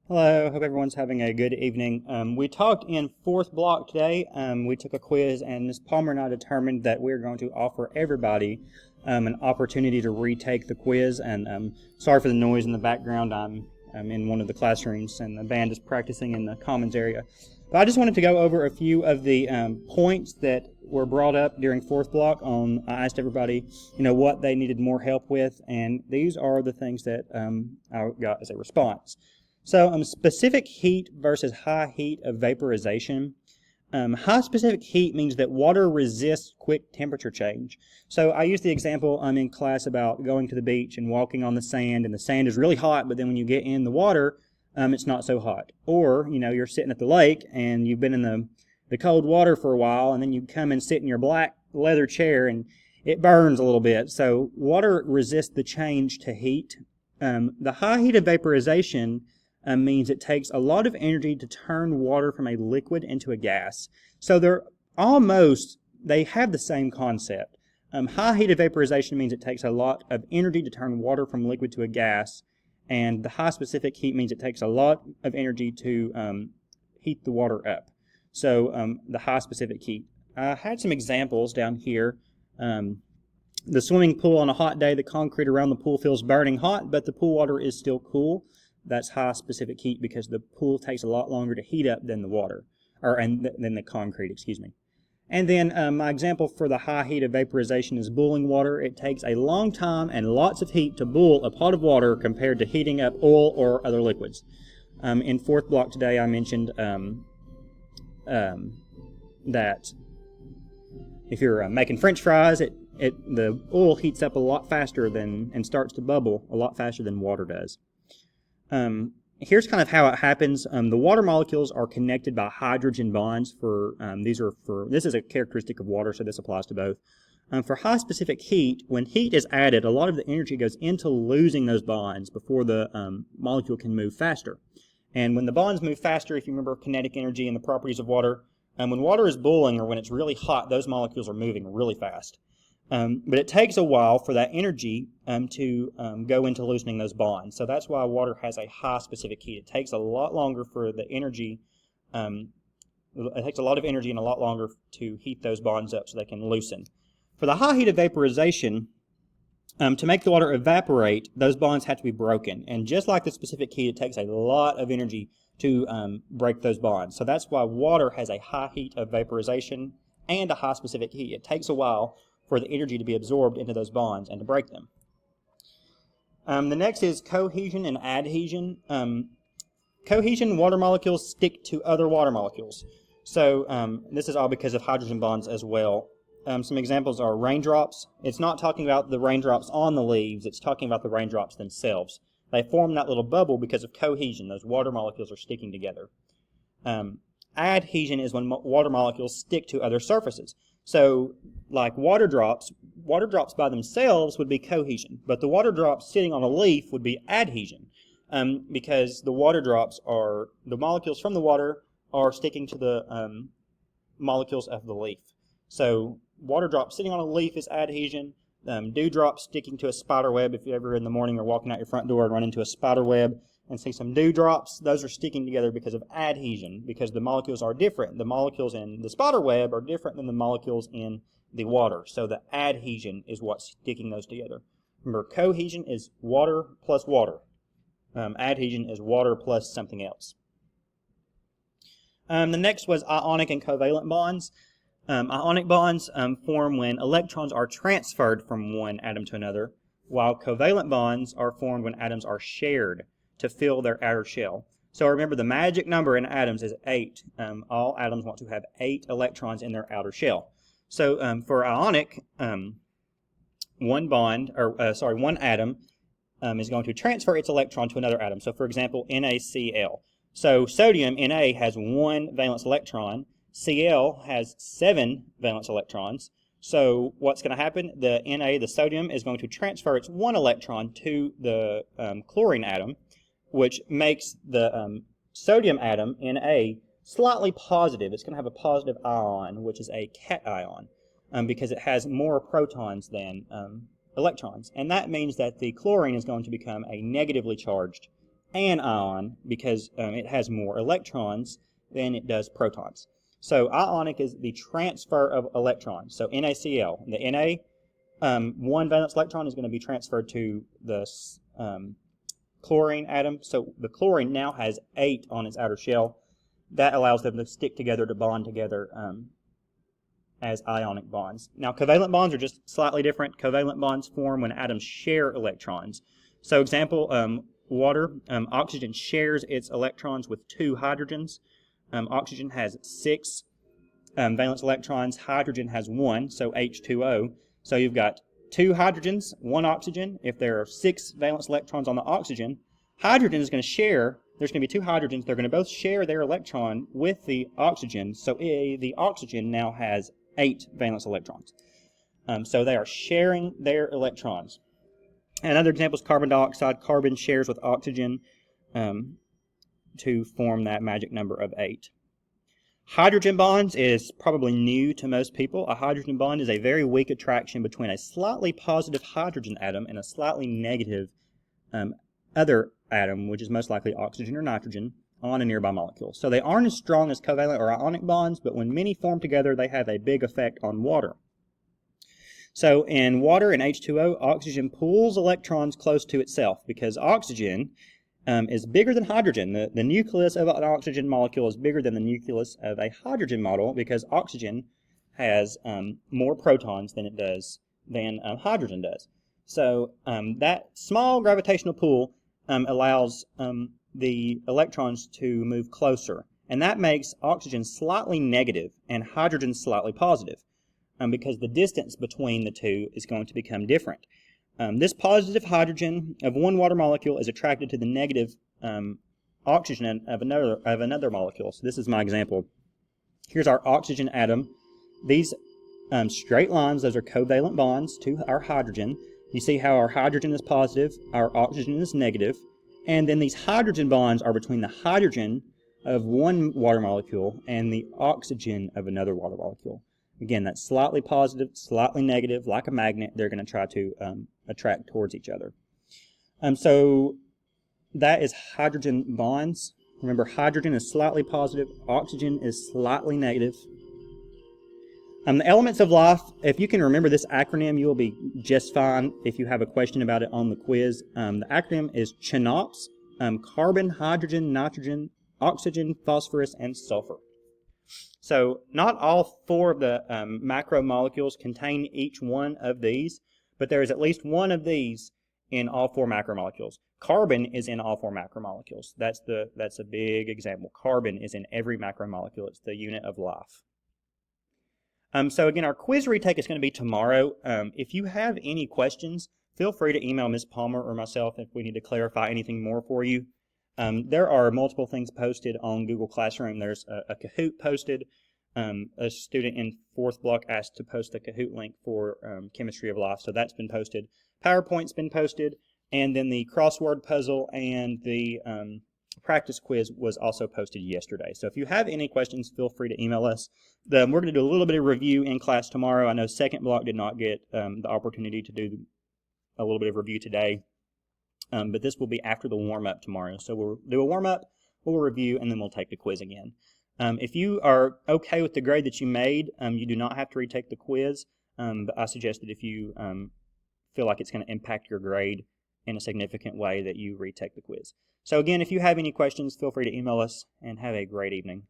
Hello, hope everyone's having a good evening. We talked in fourth block today. We took a quiz, and Ms. Palmer and I determined that we're going to offer everybody an opportunity to retake the quiz. And sorry for the noise in the background. I'm in one of the classrooms, and the band is practicing in the commons area. But I just wanted to go over a few of the points that were brought up during fourth block. I asked everybody, what they needed more help with, and these are the things that I got as a response. So specific heat versus high heat of vaporization. High specific heat means that water resists quick temperature change. So I used the example in class about going to the beach and walking on the sand, and the sand is really hot, but then when you get in the water, it's not so hot. Or, you're sitting at the lake and you've been in the cold water for a while, and then you come and sit in your black leather chair and it burns a little bit. So water resists the change to heat. The high heat of vaporization means it takes a lot of energy to turn water from a liquid into a gas. So they have the same concept. High heat of vaporization means it takes a lot of energy to turn water from liquid to a gas, and the high specific heat means it takes a lot of energy to heat the water up. So the high specific heat. I had some examples down here. The swimming pool on a hot day, the concrete around the pool feels burning hot, but the pool water is still cool. That's high specific heat because the pool takes a lot longer to heat up than the water, than the concrete, excuse me. And then my example for the high heat of vaporization is boiling water. It takes a long time and lots of heat to boil a pot of water compared to heating up oil or other liquids. In fourth block today, I mentioned that if you're making French fries, the oil heats up a lot faster and starts to bubble a lot faster than water does. Here's kind of how it happens. The water molecules are connected by hydrogen bonds. This is a characteristic of water, so this applies to both. For high specific heat, when heat is added, a lot of the energy goes into losing those bonds before the molecule can move faster. And when the bonds move faster, if you remember kinetic energy and the properties of water, when water is boiling or when it's really hot, those molecules are moving really fast. But it takes a while for that energy to go into loosening those bonds. So that's why water has a high specific heat. It takes a lot longer for the energy, it takes a lot of energy and a lot longer to heat those bonds up so they can loosen. For the high heat of vaporization, to make the water evaporate, those bonds have to be broken. And just like the specific heat, it takes a lot of energy to break those bonds. So that's why water has a high heat of vaporization and a high specific heat. It takes a while for the energy to be absorbed into those bonds and to break them. The next is cohesion and adhesion. Cohesion, water molecules stick to other water molecules. So this is all because of hydrogen bonds as well. Some examples are raindrops. It's not talking about the raindrops on the leaves, it's talking about the raindrops themselves. They form that little bubble because of cohesion. Those water molecules are sticking together. Adhesion is when water molecules stick to other surfaces. So, like water drops by themselves would be cohesion, but the water drops sitting on a leaf would be adhesion, because the molecules from the water are sticking to the molecules of the leaf. So, water drops sitting on a leaf is adhesion. Dewdrops sticking to a spider web. If you ever in the morning are walking out your front door and run into a spider web and see some dewdrops, those are sticking together because of adhesion, because the molecules are different. The molecules in the spider web are different than the molecules in the water. So the adhesion is what's sticking those together. Remember, cohesion is water plus water. Adhesion is water plus something else. The next was ionic and covalent bonds. Ionic bonds form when electrons are transferred from one atom to another, while covalent bonds are formed when atoms are shared to fill their outer shell. So remember, the magic number in atoms is 8. All atoms want to have 8 electrons in their outer shell. So for ionic, one atom is going to transfer its electron to another atom. So for example, NaCl. So sodium, Na, has 1 valence electron. Cl has 7 valence electrons. So what's going to happen? The Na, the sodium, is going to transfer its 1 electron to the chlorine atom, which makes the sodium atom, Na, slightly positive. It's going to have a positive ion, which is a cation, because it has more protons than electrons. And that means that the chlorine is going to become a negatively charged an ion because it has more electrons than it does protons. So ionic is the transfer of electrons. So NaCl, the Na, one valence electron is going to be transferred to the chlorine atom. So the chlorine now has 8 on its outer shell. That allows them to stick together, to bond together as ionic bonds. Now, covalent bonds are just slightly different. Covalent bonds form when atoms share electrons. So example, water, oxygen shares its electrons with 2 hydrogens. Oxygen has 6 valence electrons. Hydrogen has 1, so H2O. So you've got 2 hydrogens, 1 oxygen. If there are 6 valence electrons on the oxygen, hydrogen is going to share. There's going to be 2 hydrogens. They're going to both share their electron with the oxygen. So the oxygen now has 8 valence electrons. So they are sharing their electrons. And another example is carbon dioxide. Carbon shares with oxygen to form that magic number of 8. Hydrogen bonds is probably new to most people. A hydrogen bond is a very weak attraction between a slightly positive hydrogen atom and a slightly negative other atom, which is most likely oxygen or nitrogen, on a nearby molecule. So they aren't as strong as covalent or ionic bonds, but when many form together, they have a big effect on water. So in water and H2O, oxygen pulls electrons close to itself because oxygen is bigger than hydrogen. The nucleus of an oxygen molecule is bigger than the nucleus of a hydrogen model because oxygen has more protons than hydrogen does. So that small gravitational pull allows the electrons to move closer, and that makes oxygen slightly negative and hydrogen slightly positive because the distance between the two is going to become different. This positive hydrogen of one water molecule is attracted to the negative oxygen of another molecule. So this is my example. Here's our oxygen atom. These straight lines, those are covalent bonds to our hydrogen. You see how our hydrogen is positive, our oxygen is negative, and then these hydrogen bonds are between the hydrogen of one water molecule and the oxygen of another water molecule. Again, that's slightly positive, slightly negative, like a magnet. They're going to try to attract towards each other. So that is hydrogen bonds. Remember, hydrogen is slightly positive, oxygen is slightly negative. The elements of life, if you can remember this acronym, you will be just fine if you have a question about it on the quiz. The acronym is CHNOPS, carbon, hydrogen, nitrogen, oxygen, phosphorus, and sulfur. So not all 4 of the macromolecules contain each one of these, but there is at least one of these in all 4 macromolecules. Carbon is in all 4 macromolecules. That's a big example. Carbon is in every macromolecule. It's the unit of life. So again, our quiz retake is going to be tomorrow. If you have any questions, feel free to email Ms. Palmer or myself if we need to clarify anything more for you. There are multiple things posted on Google Classroom. There's a Kahoot posted. A student in 4th block asked to post a Kahoot link for Chemistry of Life, so that's been posted. PowerPoint's been posted, and then the crossword puzzle and the practice quiz was also posted yesterday. So if you have any questions, feel free to email us. We're going to do a little bit of review in class tomorrow. I know 2nd block did not get the opportunity to do a little bit of review today. But this will be after the warm-up tomorrow. So we'll do a warm-up, we'll review, and then we'll take the quiz again. If you are okay with the grade that you made, you do not have to retake the quiz, but I suggest that if you feel like it's going to impact your grade in a significant way, that you retake the quiz. So again, if you have any questions, feel free to email us, and have a great evening.